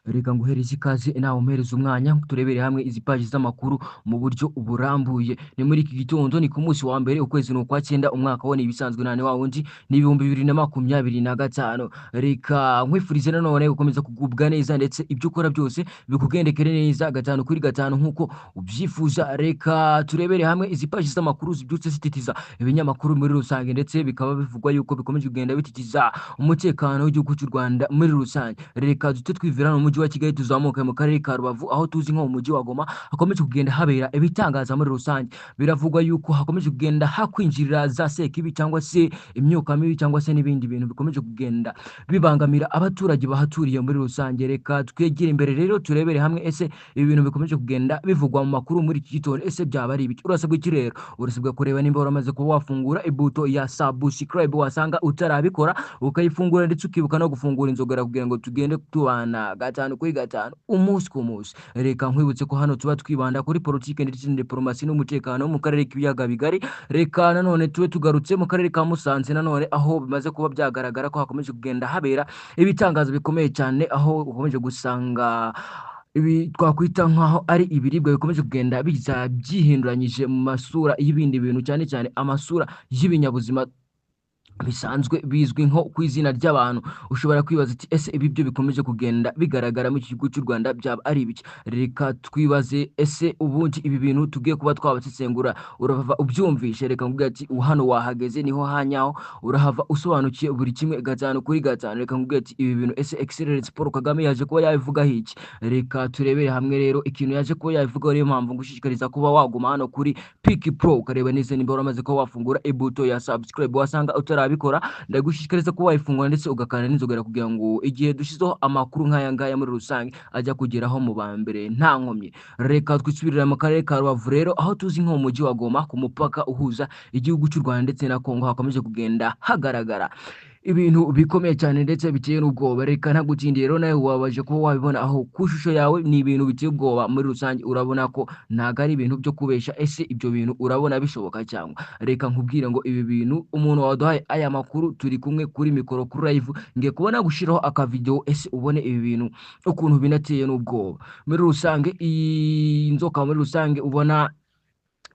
Reka nguhereze ikaze nawe umpereze umwanya turebere hamwe izi paji z'amakuru mu buryo burambuye. Ni muri iki gitondo, ni ku munsi wa mbere, ukwezi ni ukwa cyenda, umwaka wo ni ibisanzwe nane wa wundi ni 2025. Reka nkwifurize nanone gukomeza kugubwa neza ndetse ibyo ukora byose bikugendekere neza gatanu kuri gatanu nk'uko ubyifuza. Reka turebere hamwe izi paji z'amakuru zibyutse zititiza ibinyamakuru muri rusange, ndetse bikaba bivugwa yuko bikomeje kugenda bititiza umutekano w'igihugu cy'u Rwanda muri rusange. Reka dute twivira mu mujyi wa Kigali tuzamuka mu karere ka Rubavu, aho tuzi nko mu mujyi wa Goma hakomeje kugenda habera ibitangaza muri rusange. Biravugwa yuko hakomeje kugenda hakwinjirira za sekibi cyangwa se imyuka mibi cyangwa se n'ibindi bintu bikomeje kugenda bibangamira abaturage bahaturiye muri rusange. Reka twegere imbere rero turebere hamwe ese ibi bintu bikomeje kugenda bivugwa mu makuru muri iki gitondo ese byaba ari ibiki. Urasabwa iki rero? Urasabwa kureba nimba waramaze kuba wafungura ibuto ya subscribe wasanga utarabikora, ukayifungura ndetse ukibuka no gufungura inzogera kugira ngo tugende tubana gatanu kuri gatanu umunsi ku munsi. Reka nkwibutse ko hano tuba twibanda kuri politike ndetse na diplomasi n'umutekano mu karere k'ibiyaga bigari. Reka nanone tube tugarutse mu karere ka Musanze nanone, aho bimaze kuba byagaragara ko hakomeje kugenda habera ibitangazo bikomeye cyane, aho ukomeje gusanga ibi twakwita nkaho ari ibiribwa bikomeje kugenda biza byihinduranyije mu masura y'ibindi bintu, cyane cyane amasura y'ibinyabuzima bisanzwe bizwi nko ku izina ry'abantu. Ushobora kwibaza ati ese ibi byo bikomeje kugenda bigaragara mu gihugu cy'u Rwanda byaba ari ibiki? Reka twibaze ese ubundi ibi bintu tugiye kuba twabasesengura urahava ubyumvishe. Reka nkubwire ati hano wahageze niho hanyaho, urahava usobanukiye buri kimwe gatanu kuri gatanu. Reka nkubwire ati ibi bintu ese Excellence Paul Kagame yaje kuba yabivugaho iki? Reka turebere hamwe rero ikintu yaje kuba yabivugaho. Niyo mpamvu ngushishikariza kuba waguma hano kuri Piki Pro ukareba neza nimba waramaze kuba wafungura ibuto ya subscribe wasanga utarabikora. Ndagushishikariza kuba wayifungura ndetse ugakanda n'inzogera kugira ngo igihe dushizeho amakuru nk'aya ngaya muri rusange ajya kugeraho mu ba mbere nta nkomyi. Reka twisubirira mu karere ka Rubavu rero, aho tuzi nko mu mujyi wa Goma ku mupaka uhuza igihugu cy'u Rwanda ndetse na Kongo hakomeje kugenda hagaragara ibintu bikomeye cyane ndetse biteye n'ubwoba. Reka ntagutindiye rero, nawe wabaje kuba wabibona aho ku ishusho yawe ni ibintu biteye ubwoba muri rusange. Urabona ko ntago ari ibintu byo kubesha. Ese ibyo bintu urabona bishoboka cyangwa? Reka nkubwire ngo ibi bintu umuntu waduhaye aya makuru turi kumwe kuri mikoro kuri live, ngiye kubona gushiraho akavideo ese ubone ibi bintu ukuntu binateye n'ubwoba muri rusange. Iyi nzoka muri rusange ubona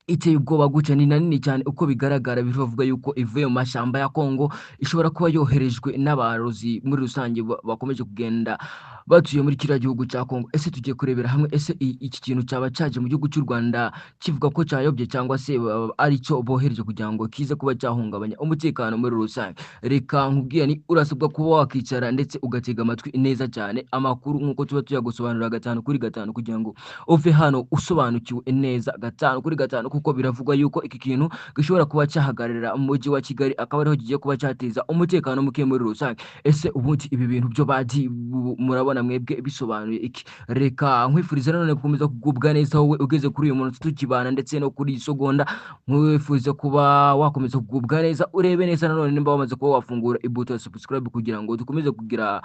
iteye ubwoba gutya ni nini cyane uko bigaragara. Bivuga yuko ivuye mu mashyamba ya Kongo, ishobora kuba yoherejwe n'abarozi muri rusange bakomeje kugenda batuye muri kiriya gihugu cya Kongo. Ese tugiye kurebera hamwe ese iki kintu cyaba cyaje mu gihugu cy'u Rwanda kivuga ko cyayobye cyangwa se ari cyo bohereje kugira ngo kize kuba cyahungabanya umutekano muri rusange. Reka nkubwira ni urasabwa kuba wakicara ndetse ugatega amatwi neza cyane amakuru nk'uko tuba tuyagusobanurira gatanu kuri gatanu kugira ngo uve hano usobanukiwe neza gatanu kuri gatanu, kuko biravugwa yuko iki kintu gishobora kuba cyahagararira mu mujyi wa Kigali, akaba ariho kigiye kuba cyateza umutekano muke muri rusange. Ese ubundi ibi bintu byo badi murabona mwebwe bisobanuye iki? Reka nkwifuriza nanone gukomeza kugubwa neza wowe ugeze kuri uyu munsi tukibana ndetse no kuri isogonda. Nkwifuriza kuba wakomeza kugubwa neza, urebe neza nanone nimba wamaze kuba wafungura ibuto ya subscribe kugira ngo dukomeze kugira